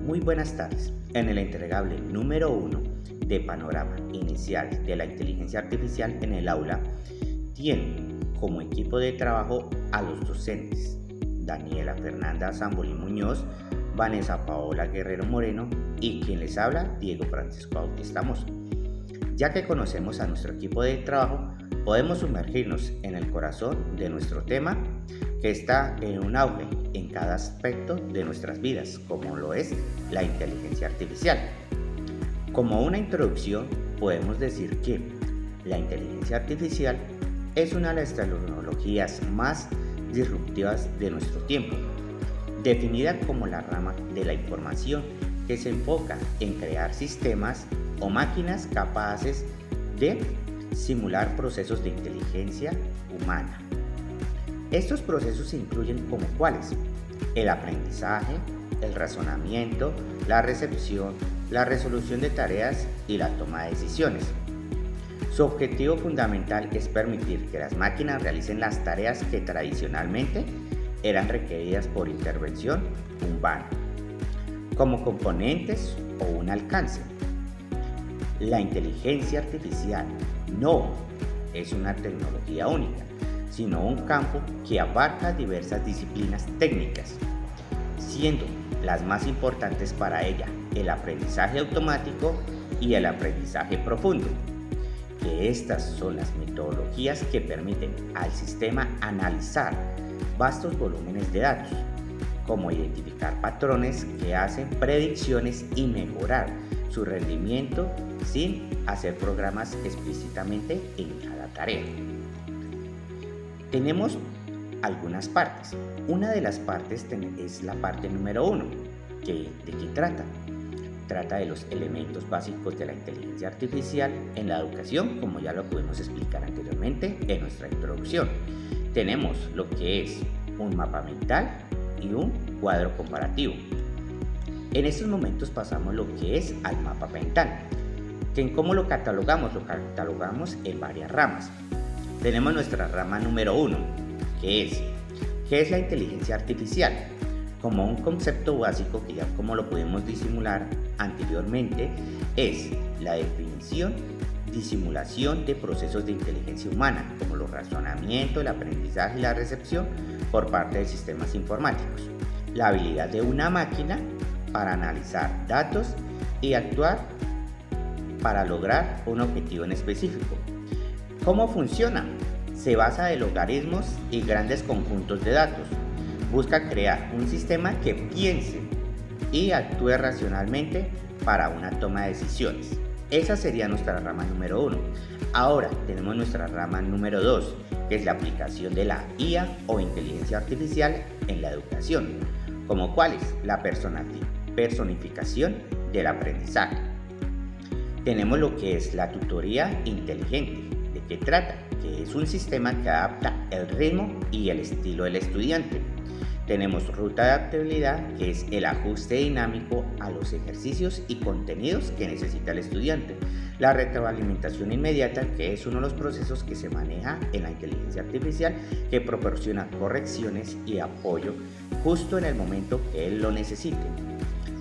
Muy buenas tardes. En el entregable número 1 de Panorama Inicial de la Inteligencia Artificial en el aula, tiene como equipo de trabajo a los docentes Daniela Fernanda Zamboli Muñoz, Vanessa Paola Guerrero Moreno y quien les habla, Diego Francisco Bautista Mozo. Ya que conocemos a nuestro equipo de trabajo, podemos sumergirnos en el corazón de nuestro tema que está en un auge en cada aspecto de nuestras vidas, como lo es la inteligencia artificial. Como una introducción, podemos decir que la inteligencia artificial es una de las tecnologías más disruptivas de nuestro tiempo, definida como la rama de la información que se enfoca en crear sistemas o máquinas capaces de simular procesos de inteligencia humana. Estos procesos incluyen como cuáles: el aprendizaje, el razonamiento, la recepción, la resolución de tareas y la toma de decisiones. Su objetivo fundamental es permitir que las máquinas realicen las tareas que tradicionalmente eran requeridas por intervención humana, como componentes o un alcance. La inteligencia artificial no es una tecnología única, sino un campo que abarca diversas disciplinas técnicas, siendo las más importantes para ella el aprendizaje automático y el aprendizaje profundo, que estas son las metodologías que permiten al sistema analizar vastos volúmenes de datos, como identificar patrones que hacen predicciones y mejorar su rendimiento sin hacer programas explícitamente en cada tarea. Tenemos algunas partes. Una de las partes es la parte número 1, ¿de qué trata? Trata de los elementos básicos de la inteligencia artificial en la educación, como ya lo pudimos explicar anteriormente en nuestra introducción. Tenemos lo que es un mapa mental y un cuadro comparativo. En estos momentos pasamos lo que es al mapa mental. ¿Cómo lo catalogamos? Lo catalogamos en varias ramas. Tenemos nuestra rama número 1, ¿qué es la inteligencia artificial? Como un concepto básico que ya como lo pudimos disimular anteriormente, es la definición y simulación de procesos de inteligencia humana, como los razonamientos, el aprendizaje y la recepción por parte de sistemas informáticos. La habilidad de una máquina para analizar datos y actuar para lograr un objetivo en específico. ¿Cómo funciona? Se basa en logaritmos y grandes conjuntos de datos. Busca crear un sistema que piense y actúe racionalmente para una toma de decisiones. Esa sería nuestra rama número 1. Ahora tenemos nuestra rama número 2, que es la aplicación de la IA o inteligencia artificial en la educación. ¿Como cuál es? La personificación del aprendizaje. Tenemos lo que es la tutoría inteligente. ¿De qué trata? Que es un sistema que adapta el ritmo y el estilo del estudiante. Tenemos ruta de adaptabilidad, que es el ajuste dinámico a los ejercicios y contenidos que necesita el estudiante. La retroalimentación inmediata, que es uno de los procesos que se maneja en la inteligencia artificial, que proporciona correcciones y apoyo justo en el momento que él lo necesite.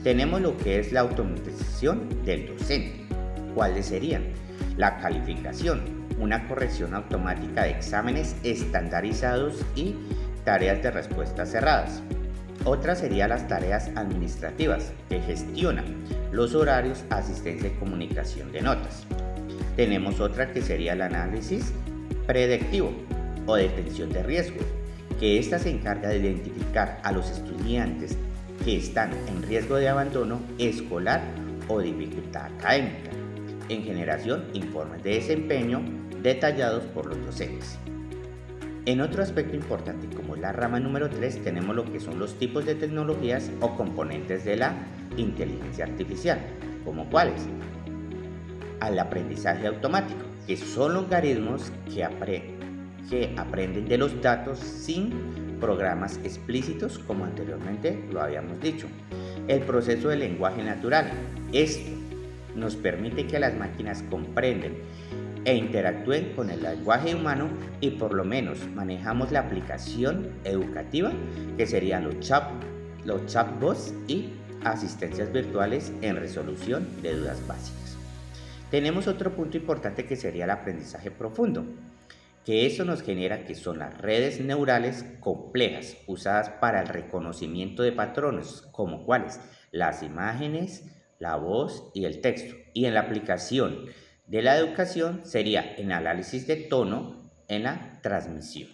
Tenemos lo que es la automatización del docente. ¿Cuáles serían? La calificación, una corrección automática de exámenes estandarizados y tareas de respuestas cerradas. Otra sería las tareas administrativas, que gestionan los horarios, asistencia y comunicación de notas. Tenemos otra que sería el análisis predictivo o detección de riesgo, que ésta se encarga de identificar a los estudiantes que están en riesgo de abandono escolar o dificultad académica, en generación informes de desempeño detallados por los docentes. En otro aspecto importante, como es la rama número 3, tenemos lo que son los tipos de tecnologías o componentes de la inteligencia artificial, como cuáles: al aprendizaje automático, que son logaritmos que aprenden de los datos sin programas explícitos, como anteriormente lo habíamos dicho. El proceso del lenguaje natural. Esto nos permite que las máquinas comprenden e interactúen con el lenguaje humano y por lo menos manejamos la aplicación educativa, que serían los chatbots y asistencias virtuales en resolución de dudas básicas. Tenemos otro punto importante que sería el aprendizaje profundo, que eso nos genera que son las redes neurales complejas usadas para el reconocimiento de patrones, como cuáles, las imágenes, la voz y el texto. Y en la aplicación de la educación sería el análisis de tono en la transmisión.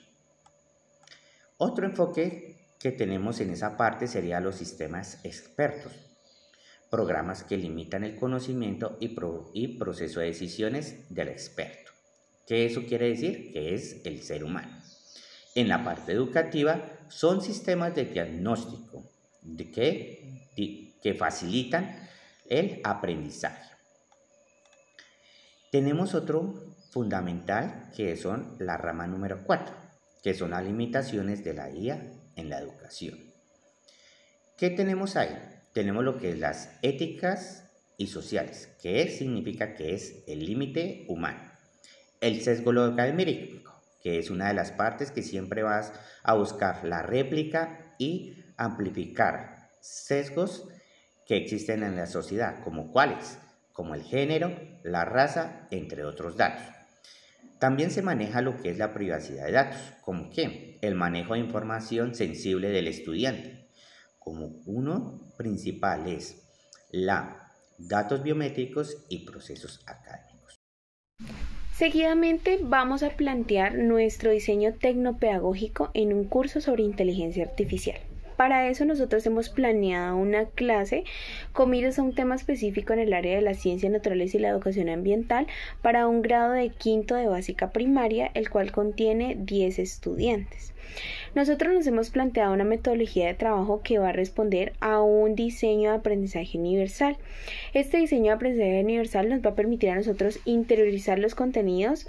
Otro enfoque que tenemos en esa parte sería los sistemas expertos, programas que limitan el conocimiento y proceso de decisiones del experto. ¿Qué eso quiere decir? Que es el ser humano. En la parte educativa son sistemas de diagnóstico que facilitan el aprendizaje. Tenemos otro fundamental que son la rama número 4, que son las limitaciones de la IA en la educación. ¿Qué tenemos ahí? Tenemos lo que es las éticas y sociales, que significa que es el límite humano. El sesgo logarítmico, que es una de las partes que siempre vas a buscar la réplica y amplificar sesgos que existen en la sociedad, como cuáles, como el género, la raza, entre otros datos. También se maneja lo que es la privacidad de datos, como que el manejo de información sensible del estudiante, como uno principal es datos biométricos y procesos académicos. Seguidamente vamos a plantear nuestro diseño tecnopedagógico en un curso sobre inteligencia artificial. Para eso nosotros hemos planeado una clase con miras a un tema específico en el área de las ciencias naturales y la educación ambiental para un grado de quinto de básica primaria, el cual contiene 10 estudiantes. Nosotros nos hemos planteado una metodología de trabajo que va a responder a un diseño de aprendizaje universal. Este diseño de aprendizaje universal nos va a permitir a nosotros interiorizar los contenidos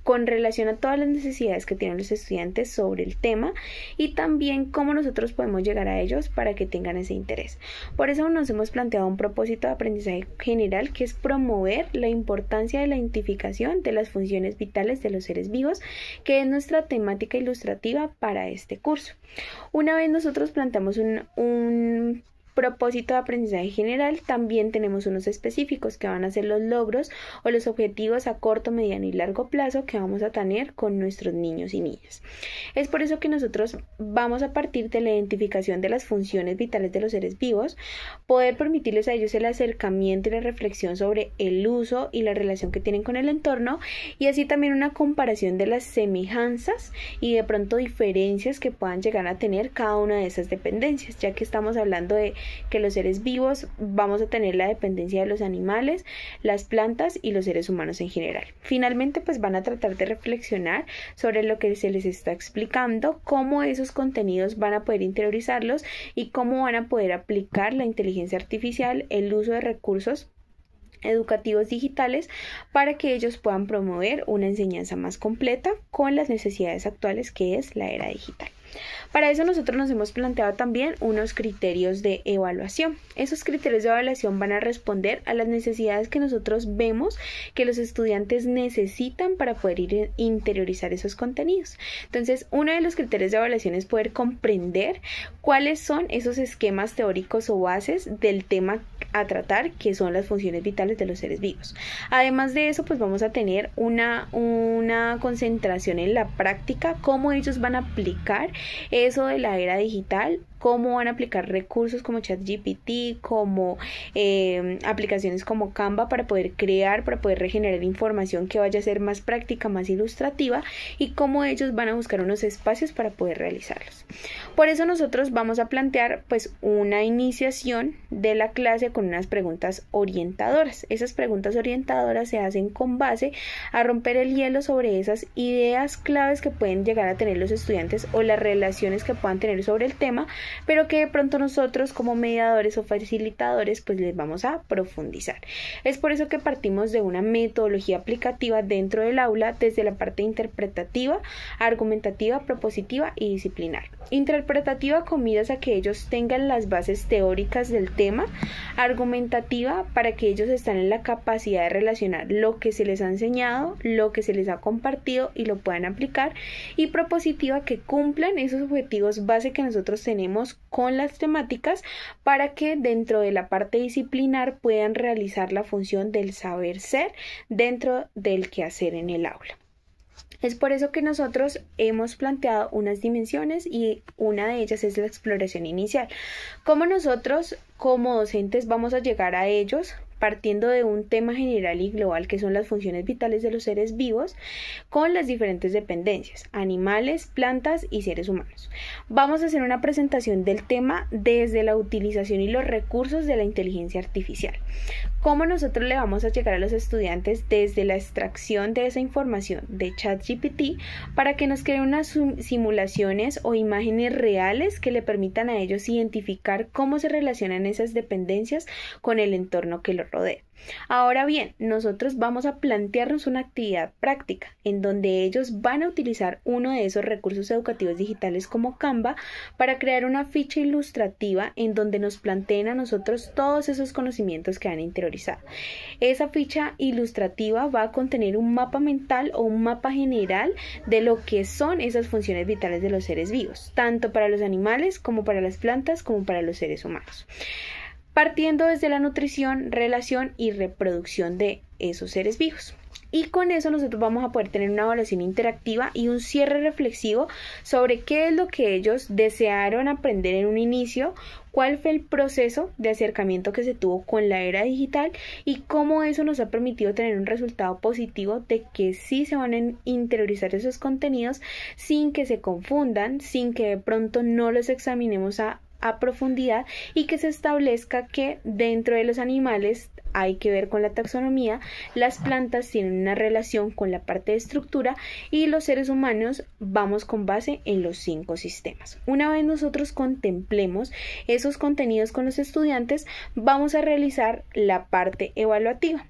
con relación a todas las necesidades que tienen los estudiantes sobre el tema y también cómo nosotros podemos llegar a ellos para que tengan ese interés. Por eso nos hemos planteado un propósito de aprendizaje general que es promover la importancia de la identificación de las funciones vitales de los seres vivos, que es nuestra temática ilustrativa para este curso. Una vez nosotros planteamos un propósito de aprendizaje general, también tenemos unos específicos que van a ser los logros o los objetivos a corto, mediano y largo plazo que vamos a tener con nuestros niños y niñas. Es por eso que nosotros vamos a partir de la identificación de las funciones vitales de los seres vivos, poder permitirles a ellos el acercamiento y la reflexión sobre el uso y la relación que tienen con el entorno, y así también una comparación de las semejanzas y de pronto diferencias que puedan llegar a tener cada una de esas dependencias, ya que estamos hablando de que los seres vivos vamos a tener la dependencia de los animales, las plantas y los seres humanos en general. Finalmente, pues van a tratar de reflexionar sobre lo que se les está explicando, cómo esos contenidos van a poder interiorizarlos y cómo van a poder aplicar la inteligencia artificial, el uso de recursos educativos digitales para que ellos puedan promover una enseñanza más completa con las necesidades actuales que es la era digital. Para eso nosotros nos hemos planteado también unos criterios de evaluación. Esos criterios de evaluación van a responder a las necesidades que nosotros vemos que los estudiantes necesitan para poder interiorizar esos contenidos. Entonces, uno de los criterios de evaluación es poder comprender cuáles son esos esquemas teóricos o bases del tema a tratar, que son las funciones vitales de los seres vivos. Además de eso, pues vamos a tener una concentración en la práctica, cómo ellos van a aplicar eso de la era digital, cómo van a aplicar recursos como ChatGPT, como aplicaciones como Canva para poder crear, para poder regenerar información que vaya a ser más práctica, más ilustrativa, y cómo ellos van a buscar unos espacios para poder realizarlos. Por eso nosotros vamos a plantear pues una iniciación de la clase con unas preguntas orientadoras. Esas preguntas orientadoras se hacen con base a romper el hielo sobre esas ideas claves que pueden llegar a tener los estudiantes o las relaciones que puedan tener sobre el tema, pero que de pronto nosotros como mediadores o facilitadores pues les vamos a profundizar. Es por eso que partimos de una metodología aplicativa dentro del aula desde la parte interpretativa, argumentativa, propositiva y disciplinar. Interpretativa con miras a que ellos tengan las bases teóricas del tema, argumentativa para que ellos estén en la capacidad de relacionar lo que se les ha enseñado, lo que se les ha compartido y lo puedan aplicar, y propositiva que cumplan esos objetivos base que nosotros tenemos tenemos con las temáticas para que dentro de la parte disciplinar puedan realizar la función del saber ser dentro del quehacer en el aula. Es por eso que nosotros hemos planteado unas dimensiones y una de ellas es la exploración inicial. ¿Cómo nosotros como docentes vamos a llegar a ellos? Partiendo de un tema general y global que son las funciones vitales de los seres vivos con las diferentes dependencias, animales, plantas y seres humanos. Vamos a hacer una presentación del tema desde la utilización y los recursos de la inteligencia artificial. ¿Cómo nosotros le vamos a llegar a los estudiantes desde la extracción de esa información de ChatGPT para que nos creen unas simulaciones o imágenes reales que le permitan a ellos identificar cómo se relacionan esas dependencias con el entorno que los rodea? Ahora bien, nosotros vamos a plantearnos una actividad práctica en donde ellos van a utilizar uno de esos recursos educativos digitales como Canva para crear una ficha ilustrativa en donde nos planteen a nosotros todos esos conocimientos que han interiorizado. Esa ficha ilustrativa va a contener un mapa mental o un mapa general de lo que son esas funciones vitales de los seres vivos, tanto para los animales como para las plantas como para los seres humanos, partiendo desde la nutrición, relación y reproducción de esos seres vivos. Y con eso nosotros vamos a poder tener una evaluación interactiva y un cierre reflexivo sobre qué es lo que ellos desearon aprender en un inicio, cuál fue el proceso de acercamiento que se tuvo con la era digital y cómo eso nos ha permitido tener un resultado positivo de que sí se van a interiorizar esos contenidos sin que se confundan, sin que de pronto no los examinemos a profundidad y que se establezca que dentro de los animales hay que ver con la taxonomía, las plantas tienen una relación con la parte de estructura y los seres humanos vamos con base en los 5 sistemas. Una vez nosotros contemplemos esos contenidos con los estudiantes, vamos a realizar la parte evaluativa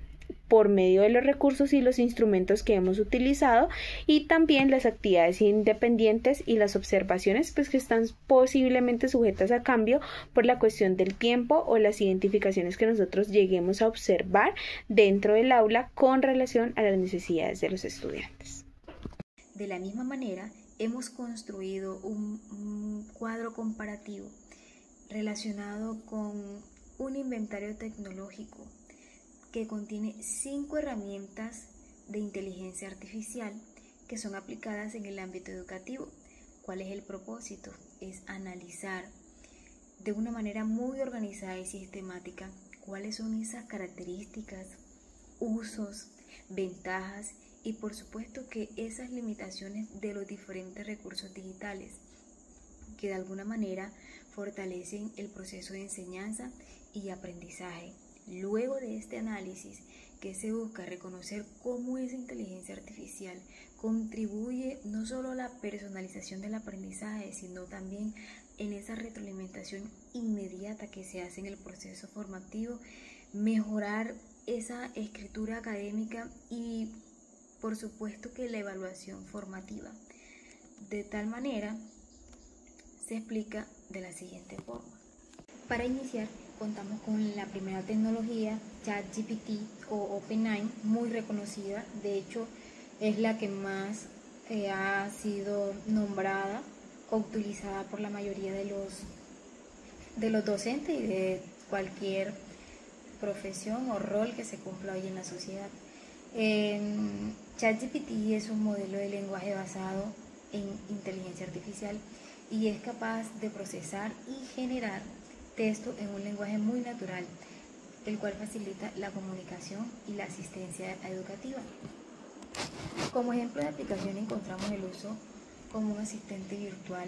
por medio de los recursos y los instrumentos que hemos utilizado y también las actividades independientes y las observaciones pues que están posiblemente sujetas a cambio por la cuestión del tiempo o las identificaciones que nosotros lleguemos a observar dentro del aula con relación a las necesidades de los estudiantes. De la misma manera, hemos construido un cuadro comparativo relacionado con un inventario tecnológico que contiene 5 herramientas de inteligencia artificial que son aplicadas en el ámbito educativo. ¿Cuál es el propósito? Es analizar de una manera muy organizada y sistemática cuáles son esas características, usos, ventajas y por supuesto que esas limitaciones de los diferentes recursos digitales que de alguna manera fortalecen el proceso de enseñanza y aprendizaje. Luego de este análisis, que se busca reconocer cómo esa inteligencia artificial contribuye no solo a la personalización del aprendizaje, sino también en esa retroalimentación inmediata que se hace en el proceso formativo, mejorar esa escritura académica y por supuesto que la evaluación formativa. De tal manera, se explica de la siguiente forma. Para iniciar, contamos con la primera tecnología, ChatGPT o OpenAI, muy reconocida. De hecho, es la que más ha sido nombrada o utilizada por la mayoría de los docentes y de cualquier profesión o rol que se cumpla hoy en la sociedad. ChatGPT es un modelo de lenguaje basado en inteligencia artificial y es capaz de procesar y generar texto en un lenguaje muy natural, el cual facilita la comunicación y la asistencia educativa. Como ejemplo de aplicación encontramos el uso como un asistente virtual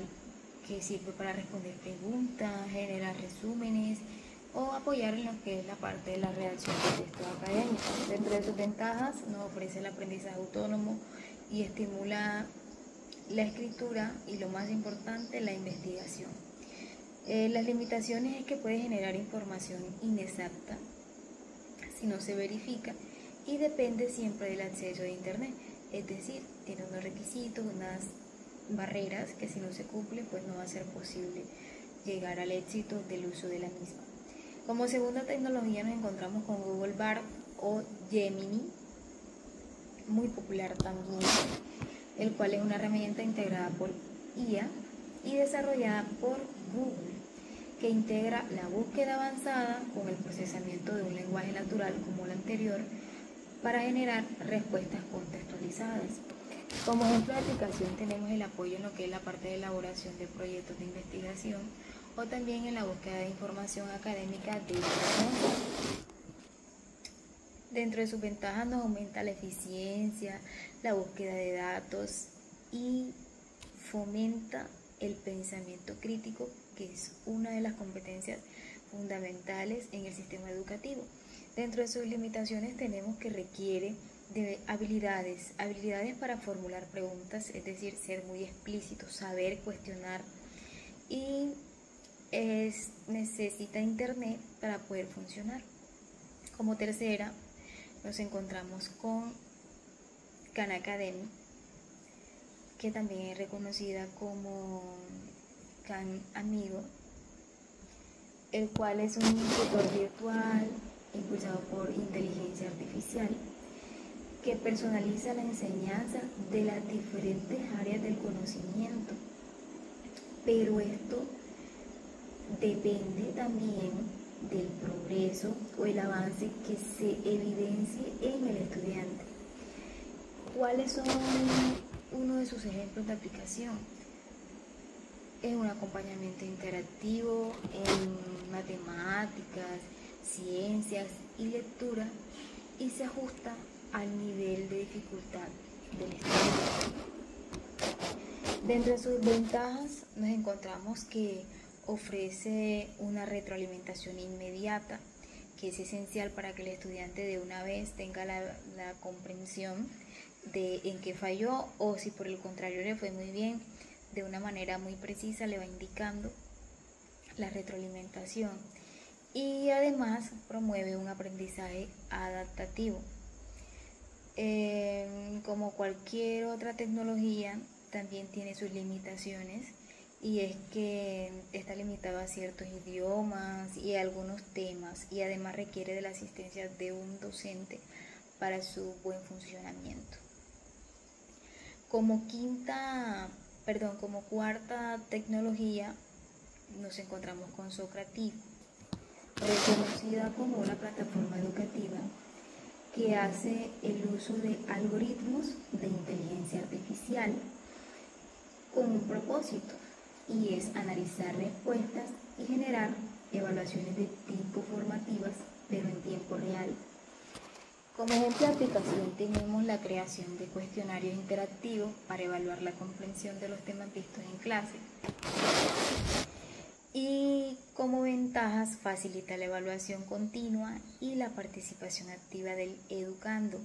que sirve para responder preguntas, generar resúmenes o apoyar en lo que es la parte de la redacción de textos académicos. Dentro de sus ventajas nos ofrece el aprendizaje autónomo y estimula la escritura y lo más importante, la investigación. Las limitaciones es que puede generar información inexacta si no se verifica y depende siempre del acceso a internet, es decir, tiene unos requisitos, unas barreras que si no se cumple pues no va a ser posible llegar al éxito del uso de la misma. Como segunda tecnología nos encontramos con Google Bard o Gemini, muy popular también, el cual es una herramienta integrada por IA y desarrollada por Google, que integra la búsqueda avanzada con el procesamiento de un lenguaje natural como el anterior para generar respuestas contextualizadas. Como ejemplo de aplicación tenemos el apoyo en lo que es la parte de elaboración de proyectos de investigación o también en la búsqueda de información académica de Internet. Dentro de sus ventajas nos aumenta la eficiencia, la búsqueda de datos y fomenta el pensamiento crítico, que es una de las competencias fundamentales en el sistema educativo. Dentro de sus limitaciones tenemos que requiere de habilidades para formular preguntas, es decir, ser muy explícito, saber cuestionar, y necesita internet para poder funcionar. Como tercera nos encontramos con Khan Academy, que también es reconocida como Khan Amigo, el cual es un tutor virtual impulsado por inteligencia artificial que personaliza la enseñanza de las diferentes áreas del conocimiento, pero esto depende también del progreso o el avance que se evidencie en el estudiante. ¿Cuáles son uno de sus ejemplos de aplicación? Es un acompañamiento interactivo en matemáticas, ciencias y lectura, y se ajusta al nivel de dificultad del estudiante. Dentro de sus ventajas nos encontramos que ofrece una retroalimentación inmediata, que es esencial para que el estudiante de una vez tenga la comprensión de en qué falló, o si por el contrario le fue muy bien, de una manera muy precisa le va indicando la retroalimentación. Y además promueve un aprendizaje adaptativo. Como cualquier otra tecnología, también tiene sus limitaciones, y es que está limitado a ciertos idiomas y a algunos temas, y además requiere de la asistencia de un docente para su buen funcionamiento. Como cuarta tecnología nos encontramos con Socrative, reconocida como una plataforma educativa que hace el uso de algoritmos de inteligencia artificial con un propósito, y es analizar respuestas y generar evaluaciones de tipo formativas, pero en tiempo real. Como ejemplo de aplicación tenemos la creación de cuestionarios interactivos para evaluar la comprensión de los temas vistos en clase. Y como ventajas facilita la evaluación continua y la participación activa del educando,